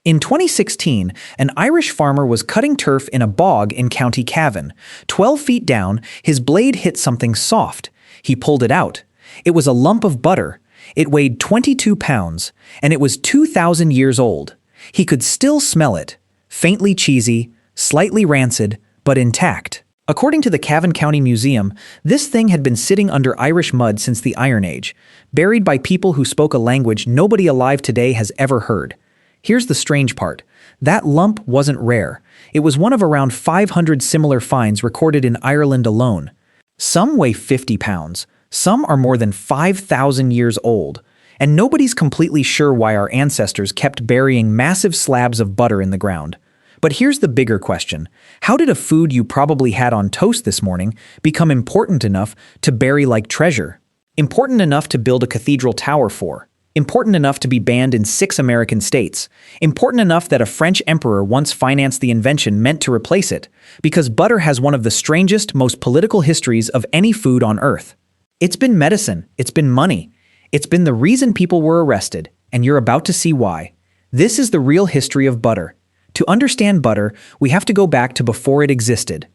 In 2016, an Irish farmer was cutting turf in a bog in County Cavan. 12 feet down, his blade hit something soft. He pulled it out. It was a lump of butter. It weighed 22 pounds, and it was 2,000 years old. He could still smell it. Faintly cheesy, slightly rancid, but intact. According to the Cavan County Museum, this thing had been sitting under Irish mud since the Iron Age, buried by people who spoke a language nobody alive today has ever heard. Here's the strange part. That lump wasn't rare. It was one of around 500 similar finds recorded in Ireland alone. Some weigh 50 pounds. Some are more than 5,000 years old. And nobody's completely sure why our ancestors kept burying massive slabs of butter in the ground. But here's the bigger question. How did a food you probably had on toast this morning become important enough to bury like treasure? Important enough to build a cathedral tower for? Important enough to be banned in 6 American states? Important enough that a French emperor once financed the invention meant to replace it? Because butter has one of the strangest, most political histories of any food on Earth. It's been medicine. It's been money. It's been the reason people were arrested, and you're about to see why. This is the real history of butter. To understand butter, we have to go back to before it existed.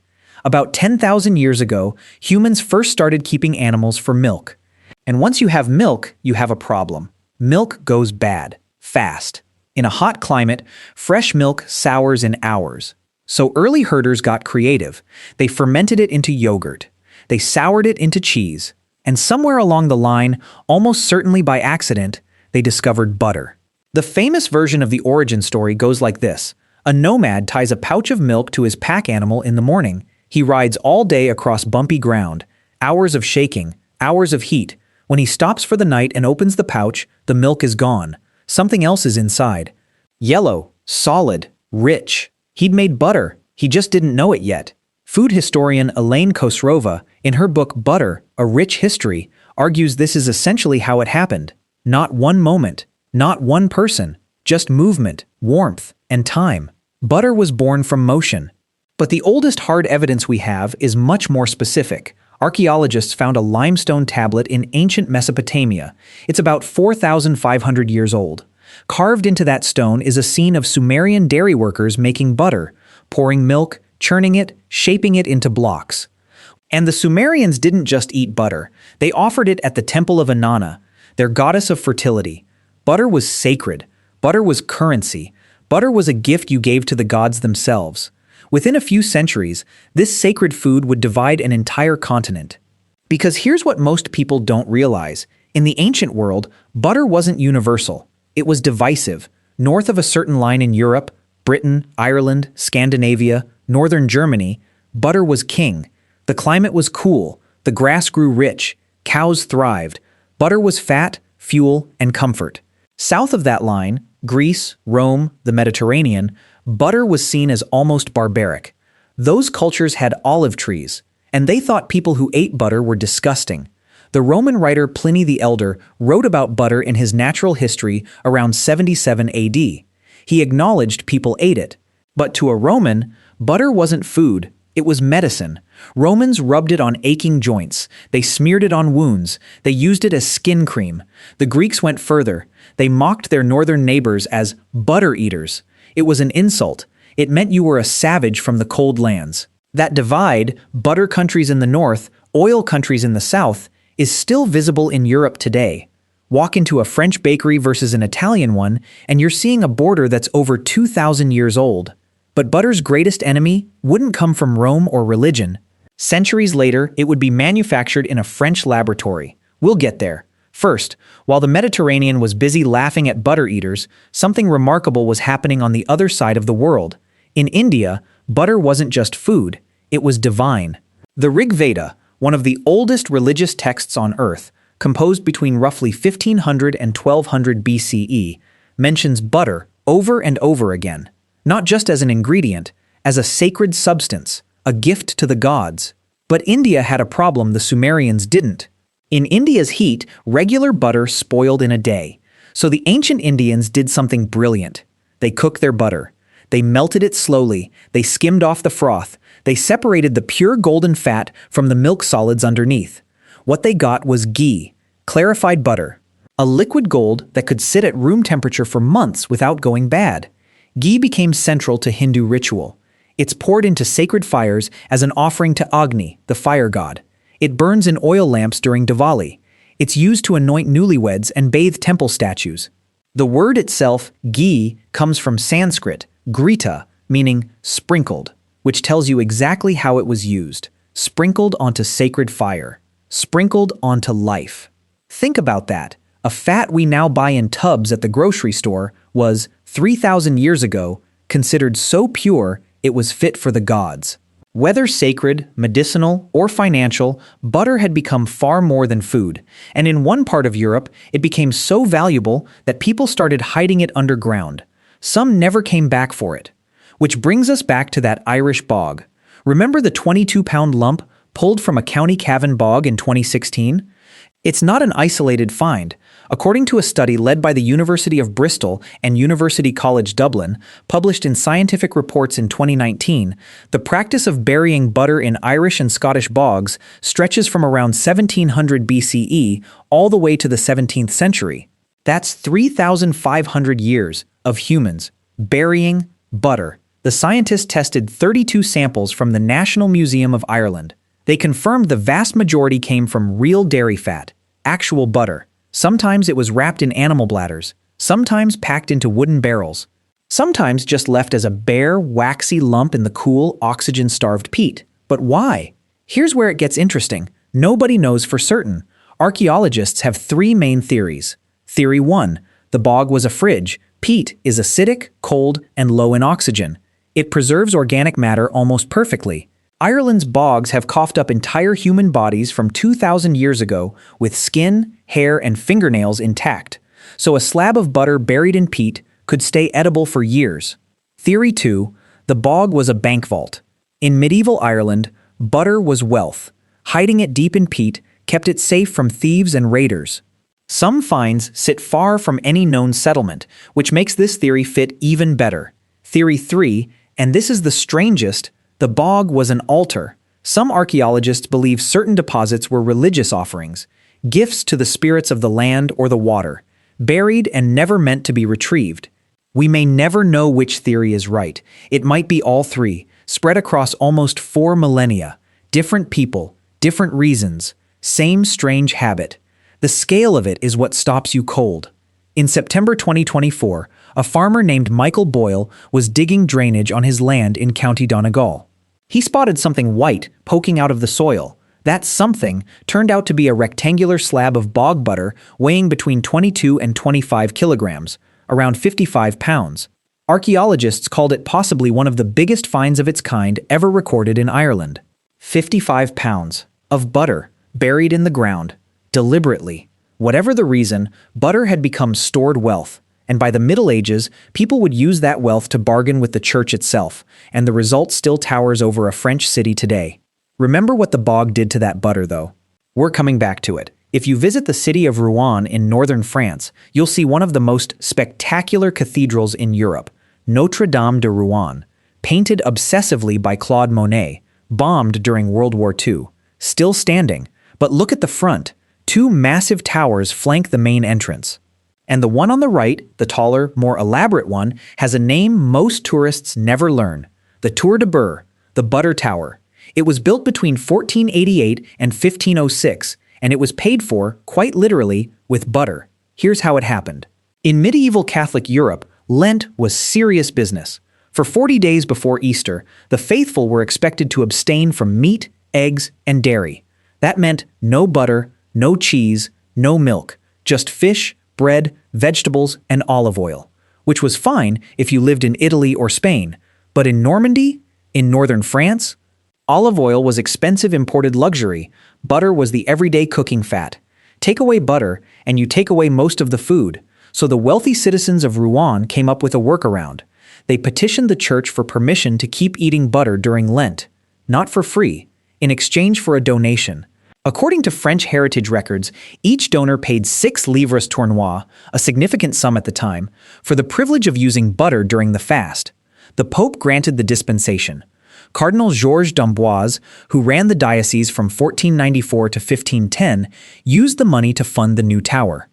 About 10,000 years ago, humans first started keeping animals for milk. And once you have milk, you have a problem. Milk goes bad, fast. In a hot climate, fresh milk sours in hours. So early herders got creative. They fermented it into yogurt. They soured it into cheese. And somewhere along the line, almost certainly by accident, they discovered butter. The famous version of the origin story goes like this. A nomad ties a pouch of milk to his pack animal in the morning. He rides all day across bumpy ground, hours of shaking, hours of heat. When he stops for the night and opens the pouch, the milk is gone. Something else is inside. Yellow, solid, rich. He'd made butter. He just didn't know it yet. Food historian Elaine Khosrova, in her book Butter, A Rich History, argues this is essentially how it happened. Not one moment, not one person, just movement, warmth, and time. Butter was born from motion. But the oldest hard evidence we have is much more specific. Archaeologists found a limestone tablet in ancient Mesopotamia. It's about 4,500 years old. Carved into that stone is a scene of Sumerian dairy workers making butter, pouring milk, churning it, shaping it into blocks. And the Sumerians didn't just eat butter. They offered it at the temple of Inanna, their goddess of fertility. Butter was sacred. Butter was currency. Butter was a gift you gave to the gods themselves. Within a few centuries, this sacred food would divide an entire continent. Because here's what most people don't realize. In the ancient world, butter wasn't universal. It was divisive. North of a certain line in Europe, Britain, Ireland, Scandinavia, northern Germany, butter was king. The climate was cool. The grass grew rich. Cows thrived. Butter was fat, fuel, and comfort. South of that line, Greece, Rome, the Mediterranean, butter was seen as almost barbaric. Those cultures had olive trees, and they thought people who ate butter were disgusting. The Roman writer Pliny the Elder wrote about butter in his Natural History around 77 AD. He acknowledged people ate it. But to a Roman, butter wasn't food, it was medicine. Romans rubbed it on aching joints. They smeared it on wounds. They used it as skin cream. The Greeks went further. They mocked their northern neighbors as butter eaters. It was an insult. It meant you were a savage from the cold lands. That divide, butter countries in the north, oil countries in the south, is still visible in Europe today. Walk into a French bakery versus an Italian one, and you're seeing a border that's over 2,000 years old. But butter's greatest enemy wouldn't come from Rome or religion. Centuries later, it would be manufactured in a French laboratory. We'll get there. First, while the Mediterranean was busy laughing at butter eaters, something remarkable was happening on the other side of the world. In India, butter wasn't just food, it was divine. The Rig Veda, one of the oldest religious texts on Earth, composed between roughly 1500 and 1200 BCE, mentions butter over and over again. Not just as an ingredient, as a sacred substance, a gift to the gods. But India had a problem the Sumerians didn't. In India's heat, regular butter spoiled in a day. So the ancient Indians did something brilliant. They cooked their butter. They melted it slowly. They skimmed off the froth. They separated the pure golden fat from the milk solids underneath. What they got was ghee, clarified butter, a liquid gold that could sit at room temperature for months without going bad. Ghee became central to Hindu ritual. It's poured into sacred fires as an offering to Agni, the fire god. It burns in oil lamps during Diwali. It's used to anoint newlyweds and bathe temple statues. The word itself, ghee, comes from Sanskrit, grita, meaning sprinkled, which tells you exactly how it was used. Sprinkled onto sacred fire. Sprinkled onto life. Think about that. A fat we now buy in tubs at the grocery store was, 3,000 years ago, considered so pure it was fit for the gods. Whether sacred, medicinal, or financial, butter had become far more than food, and in one part of Europe, it became so valuable that people started hiding it underground. Some never came back for it. Which brings us back to that Irish bog. Remember the 22-pound lump pulled from a County Cavan bog in 2016? It's not an isolated find. According to a study led by the University of Bristol and University College Dublin, published in Scientific Reports in 2019, the practice of burying butter in Irish and Scottish bogs stretches from around 1700 BCE all the way to the 17th century. That's 3,500 years of humans burying butter. The scientists tested 32 samples from the National Museum of Ireland. They confirmed the vast majority came from real dairy fat, actual butter. Sometimes it was wrapped in animal bladders, sometimes packed into wooden barrels, sometimes just left as a bare, waxy lump in the cool, oxygen-starved peat. But why? Here's where it gets interesting. Nobody knows for certain. Archaeologists have three main theories. Theory 1. The bog was a fridge. Peat is acidic, cold, and low in oxygen. It preserves organic matter almost perfectly. Ireland's bogs have coughed up entire human bodies from 2,000 years ago with skin, hair, and fingernails intact, so a slab of butter buried in peat could stay edible for years. Theory 2. The bog was a bank vault. In medieval Ireland, butter was wealth. Hiding it deep in peat kept it safe from thieves and raiders. Some finds sit far from any known settlement, which makes this theory fit even better. Theory 3, and this is the strangest, the bog was an altar. Some archaeologists believe certain deposits were religious offerings, gifts to the spirits of the land or the water, buried and never meant to be retrieved. We may never know which theory is right. It might be all three, spread across almost 4 millennia. Different people, different reasons, same strange habit. The scale of it is what stops you cold. In September 2024, a farmer named Michael Boyle was digging drainage on his land in County Donegal. He spotted something white poking out of the soil. That something turned out to be a rectangular slab of bog butter weighing between 22 and 25 kilograms, around 55 pounds. Archaeologists called it possibly one of the biggest finds of its kind ever recorded in Ireland. 55 pounds of butter buried in the ground, deliberately. Whatever the reason, butter had become stored wealth, and by the Middle Ages, people would use that wealth to bargain with the church itself, and the result still towers over a French city today. Remember what the bog did to that butter, though. We're coming back to it. If you visit the city of Rouen in northern France, you'll see one of the most spectacular cathedrals in Europe, Notre Dame de Rouen, painted obsessively by Claude Monet, bombed during World War II. Still standing, but look at the front. 2 massive towers flank the main entrance. And the one on the right, the taller, more elaborate one, has a name most tourists never learn. The Tour de Beurre, the Butter Tower. It was built between 1488 and 1506, and it was paid for, quite literally, with butter. Here's how it happened. In medieval Catholic Europe, Lent was serious business. For 40 days before Easter, the faithful were expected to abstain from meat, eggs, and dairy. That meant no butter, no cheese, no milk, just fish, bread, vegetables, and olive oil, which was fine if you lived in Italy or Spain. But in Normandy, in northern France, olive oil was expensive imported luxury. Butter was the everyday cooking fat. Take away butter, and you take away most of the food. So the wealthy citizens of Rouen came up with a workaround. They petitioned the church for permission to keep eating butter during Lent, not for free, in exchange for a donation. According to French heritage records, each donor paid 6 livres tournois, a significant sum at the time, for the privilege of using butter during the fast. The Pope granted the dispensation. Cardinal Georges d'Amboise, who ran the diocese from 1494 to 1510, used the money to fund the new tower.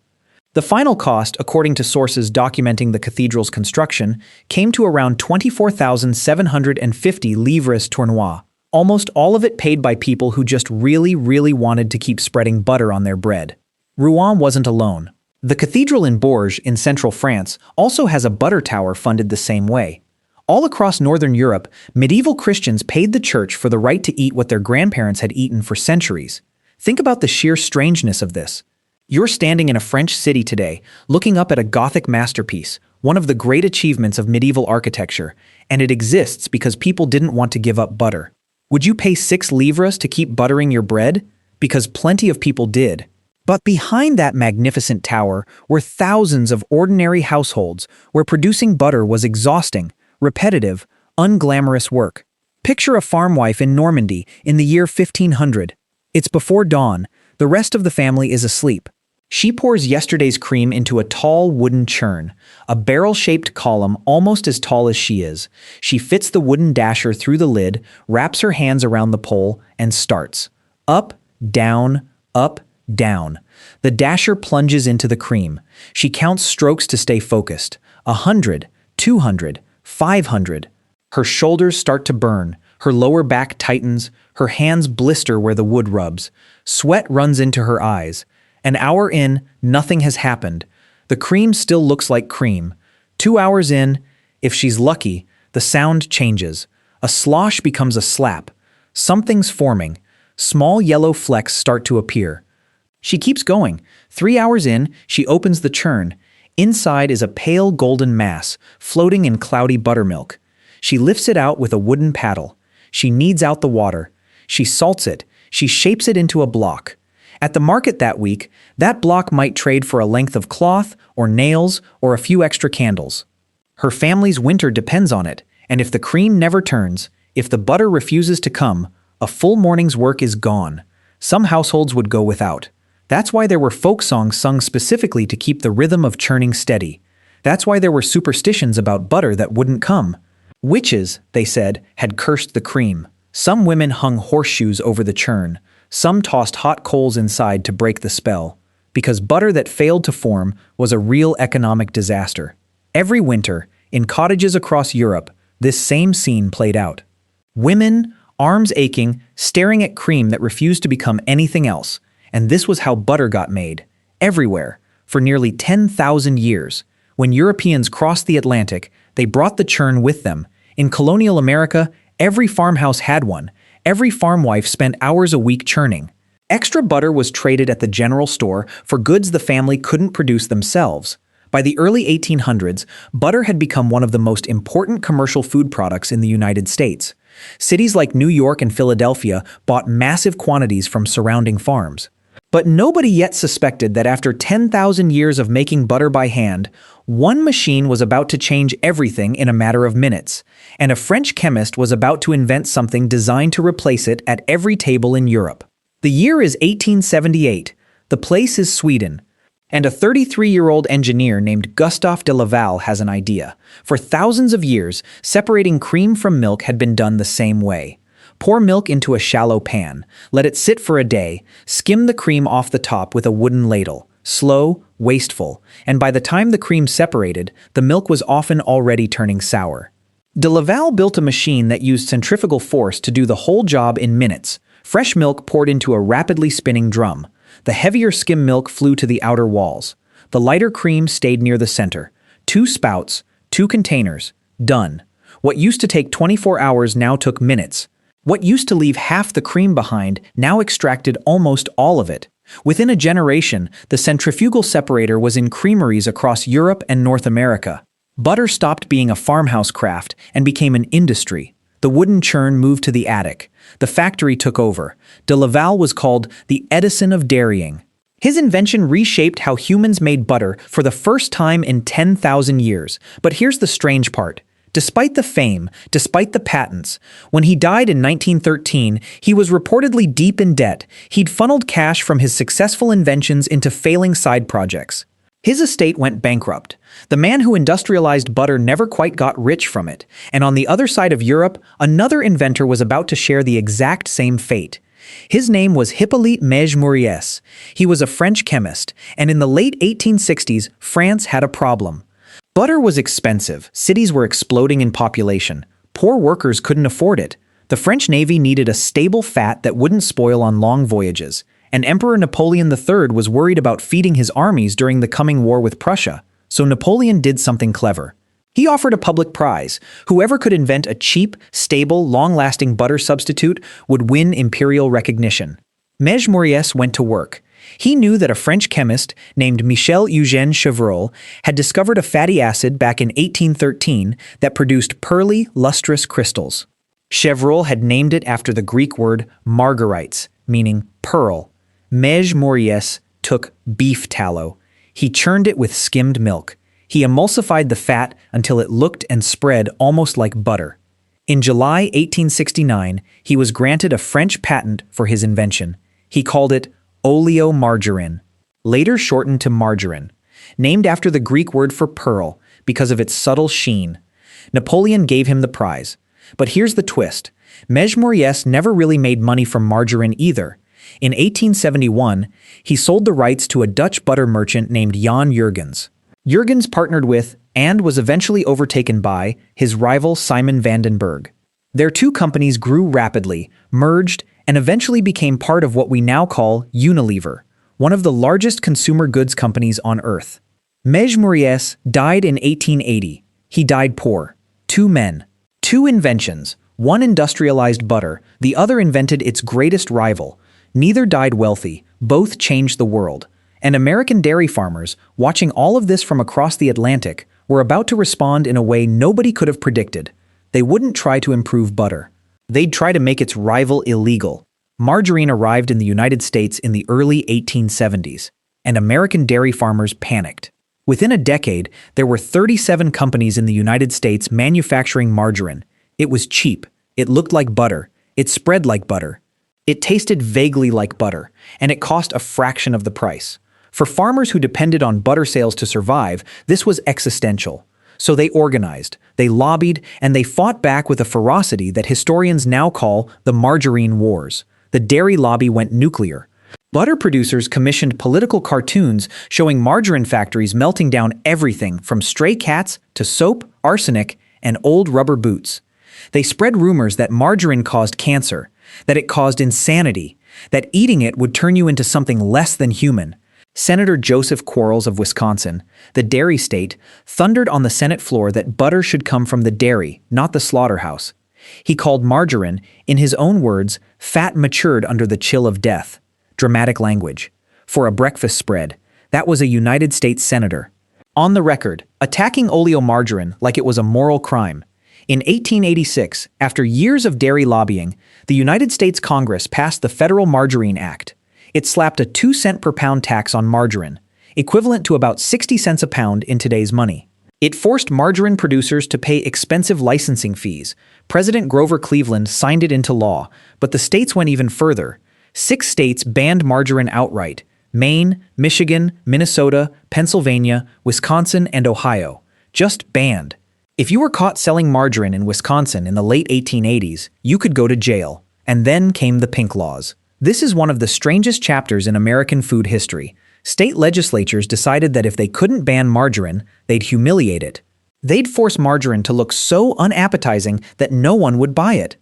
The final cost, according to sources documenting the cathedral's construction, came to around 24,750 livres tournois, almost all of it paid by people who just really wanted to keep spreading butter on their bread. Rouen wasn't alone. The cathedral in Bourges, in central France, also has a butter tower funded the same way. All across northern Europe, medieval Christians paid the church for the right to eat what their grandparents had eaten for centuries. Think about the sheer strangeness of this. You're standing in a French city today, looking up at a Gothic masterpiece, one of the great achievements of medieval architecture, and it exists because people didn't want to give up butter. Would you pay 6 livres to keep buttering your bread? Because plenty of people did. But behind that magnificent tower were thousands of ordinary households where producing butter was exhausting, repetitive, unglamorous work. Picture a farm wife in Normandy in the year 1500. It's before dawn. The rest of the family is asleep. She pours yesterday's cream into a tall wooden churn, a barrel-shaped column almost as tall as she is. She fits the wooden dasher through the lid, wraps her hands around the pole, and starts. Up, down, up, down. The dasher plunges into the cream. She counts strokes to stay focused. 100, 200, 500. Her shoulders start to burn. Her lower back tightens. Her hands blister where the wood rubs. Sweat runs into her eyes. An hour in, nothing has happened. The cream still looks like cream. 2 hours in, if she's lucky, the sound changes. A slosh becomes a slap. Something's forming. Small yellow flecks start to appear. She keeps going. 3 hours in, she opens the churn. Inside is a pale golden mass, floating in cloudy buttermilk. She lifts it out with a wooden paddle. She kneads out the water. She salts it. She shapes it into a block. At the market that week, that block might trade for a length of cloth, or nails, or a few extra candles. Her family's winter depends on it, and if the cream never turns, if the butter refuses to come, a full morning's work is gone. Some households would go without. That's why there were folk songs sung specifically to keep the rhythm of churning steady. That's why there were superstitions about butter that wouldn't come. Witches, they said, had cursed the cream. Some women hung horseshoes over the churn. Some tossed hot coals inside to break the spell, because butter that failed to form was a real economic disaster. Every winter, in cottages across Europe, this same scene played out. Women, arms aching, staring at cream that refused to become anything else, and this was how butter got made, everywhere, for nearly 10,000 years. When Europeans crossed the Atlantic, they brought the churn with them. In colonial America, every farmhouse had one. Every farm wife spent hours a week churning. Extra butter was traded at the general store for goods the family couldn't produce themselves. By the early 1800s, butter had become one of the most important commercial food products in the United States. Cities like New York and Philadelphia bought massive quantities from surrounding farms. But nobody yet suspected that after 10,000 years of making butter by hand, one machine was about to change everything in a matter of minutes, and a French chemist was about to invent something designed to replace it at every table in Europe. The year is 1878. The place is Sweden. And a 33-year-old engineer named Gustave de Laval has an idea. For thousands of years, separating cream from milk had been done the same way. Pour milk into a shallow pan, let it sit for a day, skim the cream off the top with a wooden ladle. Slow, wasteful, and by the time the cream separated, the milk was often already turning sour. De Laval built a machine that used centrifugal force to do the whole job in minutes. Fresh milk poured into a rapidly spinning drum. The heavier skim milk flew to the outer walls. The lighter cream stayed near the center. 2 spouts, 2 containers. Done. What used to take 24 hours now took minutes. What used to leave half the cream behind now extracted almost all of it. Within a generation, the centrifugal separator was in creameries across Europe and North America. Butter stopped being a farmhouse craft and became an industry. The wooden churn moved to the attic. The factory took over. De Laval was called the Edison of dairying. His invention reshaped how humans made butter for the first time in 10,000 years. But here's the strange part. Despite the fame, despite the patents, when he died in 1913, he was reportedly deep in debt. He'd funneled cash from his successful inventions into failing side projects. His estate went bankrupt. The man who industrialized butter never quite got rich from it. And on the other side of Europe, another inventor was about to share the exact same fate. His name was Hippolyte Mege. He was a French chemist, and in the late 1860s, France had a problem. Butter was expensive, cities were exploding in population, poor workers couldn't afford it. The French Navy needed a stable fat that wouldn't spoil on long voyages, and Emperor Napoleon III was worried about feeding his armies during the coming war with Prussia, so Napoleon did something clever. He offered a public prize. Whoever could invent a cheap, stable, long-lasting butter substitute would win imperial recognition. Mege went to work. He knew that a French chemist named Michel-Eugène Chevreul had discovered a fatty acid back in 1813 that produced pearly, lustrous crystals. Chevreul had named it after the Greek word margarites, meaning pearl. Mege took beef tallow. He churned it with skimmed milk. He emulsified the fat until it looked and spread almost like butter. In July 1869, he was granted a French patent for his invention. He called it oleomargarine, later shortened to margarine, named after the Greek word for pearl because of its subtle sheen. Napoleon gave him the prize. But here's the twist. Mege never really made money from margarine either. In 1871, he sold the rights to a Dutch butter merchant named Jan Jurgens. Jurgens partnered with, and was eventually overtaken by, his rival Simon van den Berg. Their two companies grew rapidly, merged, and eventually became part of what we now call Unilever, one of the largest consumer goods companies on Earth. Mege died in 1880. He died poor. Two men. Two inventions. One industrialized butter, the other invented its greatest rival. Neither died wealthy. Both changed the world. And American dairy farmers, watching all of this from across the Atlantic, were about to respond in a way nobody could have predicted. They wouldn't try to improve butter. They'd try to make its rival illegal. Margarine arrived in the United States in the early 1870s, and American dairy farmers panicked. Within a decade, there were 37 companies in the United States manufacturing margarine. It was cheap. It looked like butter. It spread like butter. It tasted vaguely like butter, and it cost a fraction of the price. For farmers who depended on butter sales to survive, this was existential. So they organized, they lobbied, and they fought back with a ferocity that historians now call the Margarine Wars. The dairy lobby went nuclear. Butter producers commissioned political cartoons showing margarine factories melting down everything from stray cats to soap, arsenic, and old rubber boots. They spread rumors that margarine caused cancer, that it caused insanity, that eating it would turn you into something less than human. Senator Joseph Quarles of Wisconsin, the dairy state, thundered on the Senate floor that butter should come from the dairy, not the slaughterhouse. He called margarine, in his own words, fat matured under the chill of death. Dramatic language. For a breakfast spread. That was a United States senator. On the record, attacking oleomargarine like it was a moral crime. In 1886, after years of dairy lobbying, the United States Congress passed the Federal Margarine Act. It slapped a 2-cent per pound tax on margarine, equivalent to about 60 cents a pound in today's money. It forced margarine producers to pay expensive licensing fees. President Grover Cleveland signed it into law, but the states went even further. 6 states banned margarine outright: Maine, Michigan, Minnesota, Pennsylvania, Wisconsin, and Ohio. Just banned. If you were caught selling margarine in Wisconsin in the late 1880s, you could go to jail. And then came the Pink Laws. This is one of the strangest chapters in American food history. State legislatures decided that if they couldn't ban margarine, they'd humiliate it. They'd force margarine to look so unappetizing that no one would buy it.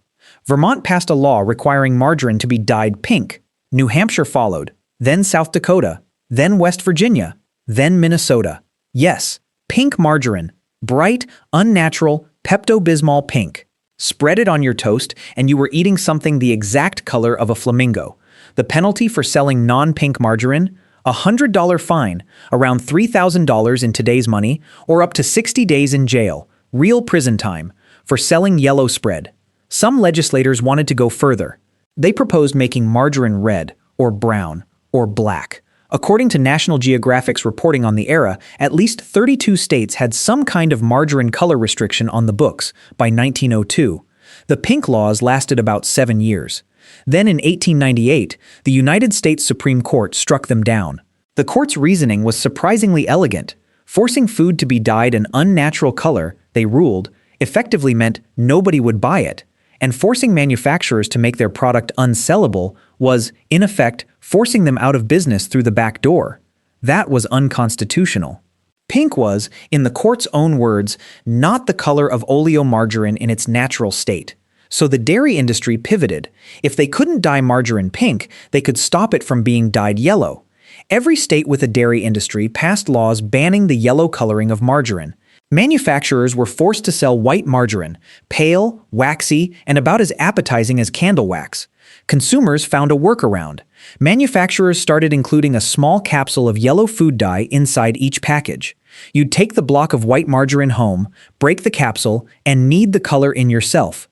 Vermont passed a law requiring margarine to be dyed pink. New Hampshire followed, then South Dakota, then West Virginia, then Minnesota. Yes, pink margarine. Bright, unnatural, Pepto-Bismol pink. Spread it on your toast, and you were eating something the exact color of a flamingo. The penalty for selling non-pink margarine? A $100 fine, around $3,000 in today's money, or up to 60 days in jail, real prison time, for selling yellow spread. Some legislators wanted to go further. They proposed making margarine red, or brown, or black. According to National Geographic's reporting on the era, at least 32 states had some kind of margarine color restriction on the books by 1902. The pink laws lasted about 7 years. Then in 1898, the United States Supreme Court struck them down. The court's reasoning was surprisingly elegant. Forcing food to be dyed an unnatural color, they ruled, effectively meant nobody would buy it, and forcing manufacturers to make their product unsellable was, in effect, forcing them out of business through the back door. That was unconstitutional. Pink was, in the court's own words, not the color of oleomargarine in its natural state. So the dairy industry pivoted. If they couldn't dye margarine pink, they could stop it from being dyed yellow. Every state with a dairy industry passed laws banning the yellow coloring of margarine. Manufacturers were forced to sell white margarine, pale, waxy, and about as appetizing as candle wax. Consumers found a workaround. Manufacturers started including a small capsule of yellow food dye inside each package. You'd take the block of white margarine home, break the capsule, and knead the color in yourself.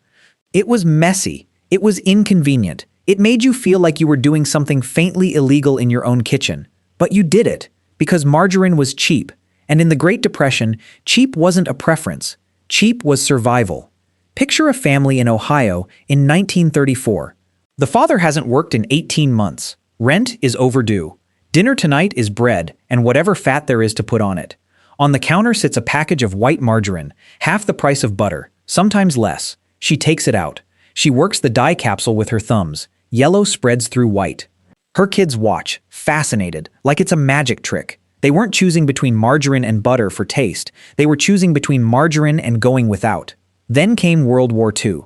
It was messy. It was inconvenient. It made you feel like you were doing something faintly illegal in your own kitchen. But you did it, because margarine was cheap. And in the Great Depression, cheap wasn't a preference. Cheap was survival. Picture a family in Ohio in 1934. The father hasn't worked in 18 months. Rent is overdue. Dinner tonight is bread and whatever fat there is to put on it. On the counter sits a package of white margarine, half the price of butter, sometimes less. She takes it out. She works the dye capsule with her thumbs. Yellow spreads through white. Her kids watch, fascinated, like it's a magic trick. They weren't choosing between margarine and butter for taste. They were choosing between margarine and going without. Then came World War II.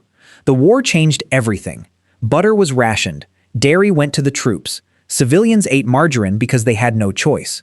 The war changed everything. Butter was rationed. Dairy went to the troops. Civilians ate margarine because they had no choice.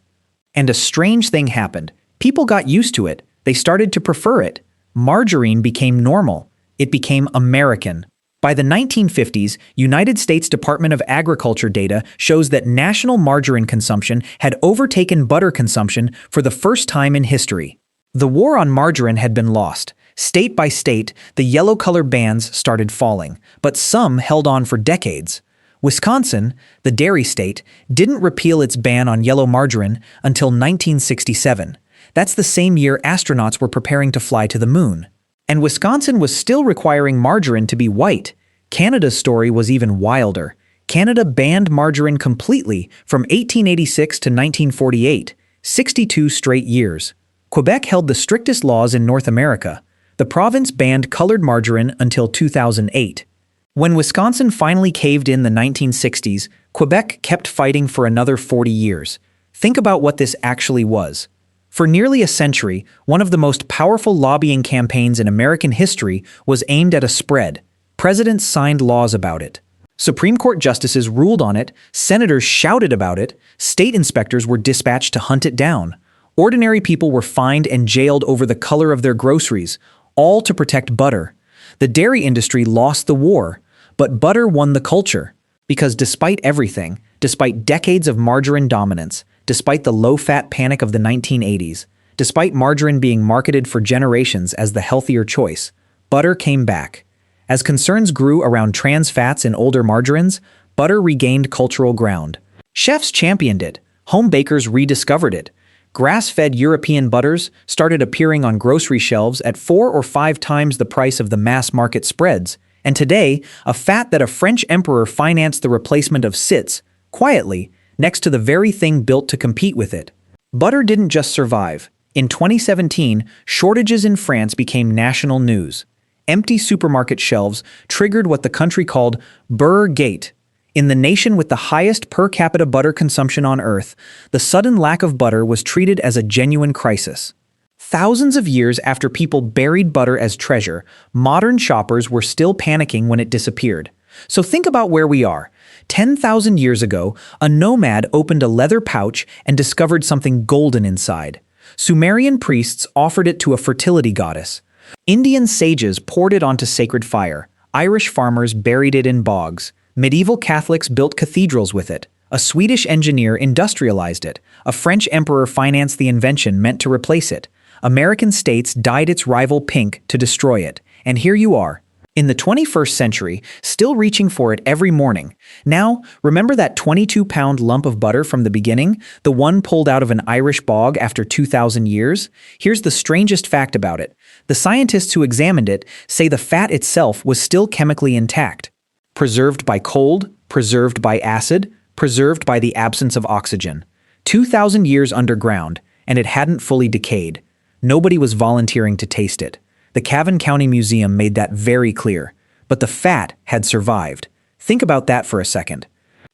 And a strange thing happened. People got used to it. They started to prefer it. Margarine became normal. It became American. By the 1950s, United States Department of Agriculture data shows that national margarine consumption had overtaken butter consumption for the first time in history. The war on margarine had been lost. State by state, the yellow color bans started falling, but some held on for decades. Wisconsin, the dairy state, didn't repeal its ban on yellow margarine until 1967. That's the same year astronauts were preparing to fly to the moon. And Wisconsin was still requiring margarine to be white. Canada's story was even wilder. Canada banned margarine completely from 1886 to 1948, 62 straight years. Quebec held the strictest laws in North America. The province banned colored margarine until 2008. When Wisconsin finally caved in the 1960s, Quebec kept fighting for another 40 years. Think about what this actually was. For nearly a century, one of the most powerful lobbying campaigns in American history was aimed at a spread. Presidents signed laws about it. Supreme Court justices ruled on it, senators shouted about it, state inspectors were dispatched to hunt it down. Ordinary people were fined and jailed over the color of their groceries, all to protect butter. The dairy industry lost the war, but butter won the culture. Because despite everything, despite decades of margarine dominance, despite the low-fat panic of the 1980s, despite margarine being marketed for generations as the healthier choice, butter came back. As concerns grew around trans fats in older margarines, butter regained cultural ground. Chefs championed it. Home bakers rediscovered it. Grass-fed European butters started appearing on grocery shelves at 4 or 5 times the price of the mass-market spreads. And today, a fat that a French emperor financed the replacement of sits, quietly, next to the very thing built to compete with it. Butter didn't just survive. In 2017, shortages in France became national news. Empty supermarket shelves triggered what the country called Burr-gate. In the nation with the highest per capita butter consumption on Earth, the sudden lack of butter was treated as a genuine crisis. Thousands of years after people buried butter as treasure, modern shoppers were still panicking when it disappeared. So think about where we are. 10,000 years ago, a nomad opened a leather pouch and discovered something golden inside. Sumerian priests offered it to a fertility goddess. Indian sages poured it onto sacred fire. Irish farmers buried it in bogs. Medieval Catholics built cathedrals with it. A Swedish engineer industrialized it. A French emperor financed the invention meant to replace it. American states dyed its rival pink to destroy it. And here you are, in the 21st century, still reaching for it every morning. Now, remember that 22-pound lump of butter from the beginning? The one pulled out of an Irish bog after 2,000 years? Here's the strangest fact about it. The scientists who examined it say the fat itself was still chemically intact. Preserved by cold, preserved by acid, preserved by the absence of oxygen. 2,000 years underground, and it hadn't fully decayed. Nobody was volunteering to taste it. The Cavan County Museum made that very clear. but the fat had survived. Think about that for a second.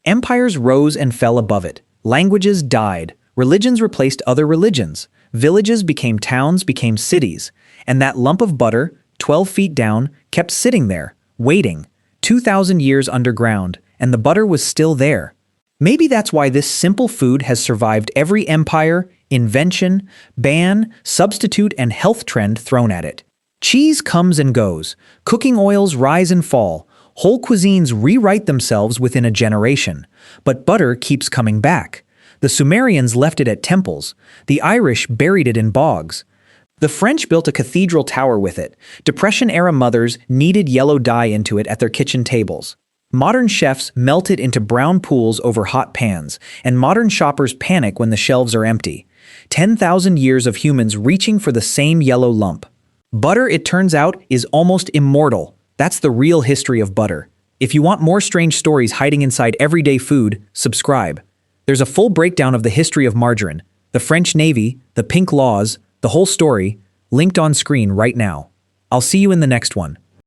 Empires rose and fell above it. Languages died. Religions replaced other religions. Villages became towns, became cities. And that lump of butter, 12 feet down, kept sitting there, waiting. 2,000 years underground, and the butter was still there. Maybe that's why this simple food has survived every empire, invention, ban, substitute, and health trend thrown at it. Cheese comes and goes. Cooking oils rise and fall. Whole cuisines rewrite themselves within a generation. But butter keeps coming back. The Sumerians left it at temples. The Irish buried it in bogs. The French built a cathedral tower with it. Depression-era mothers kneaded yellow dye into it at their kitchen tables. Modern chefs melt it into brown pools over hot pans, and modern shoppers panic when the shelves are empty. 10,000 years of humans reaching for the same yellow lump. Butter, it turns out, is almost immortal. That's the real history of butter. If you want more strange stories hiding inside everyday food, subscribe. There's a full breakdown of the history of margarine, the French Navy, the pink laws, the whole story, linked on screen right now. I'll see you in the next one.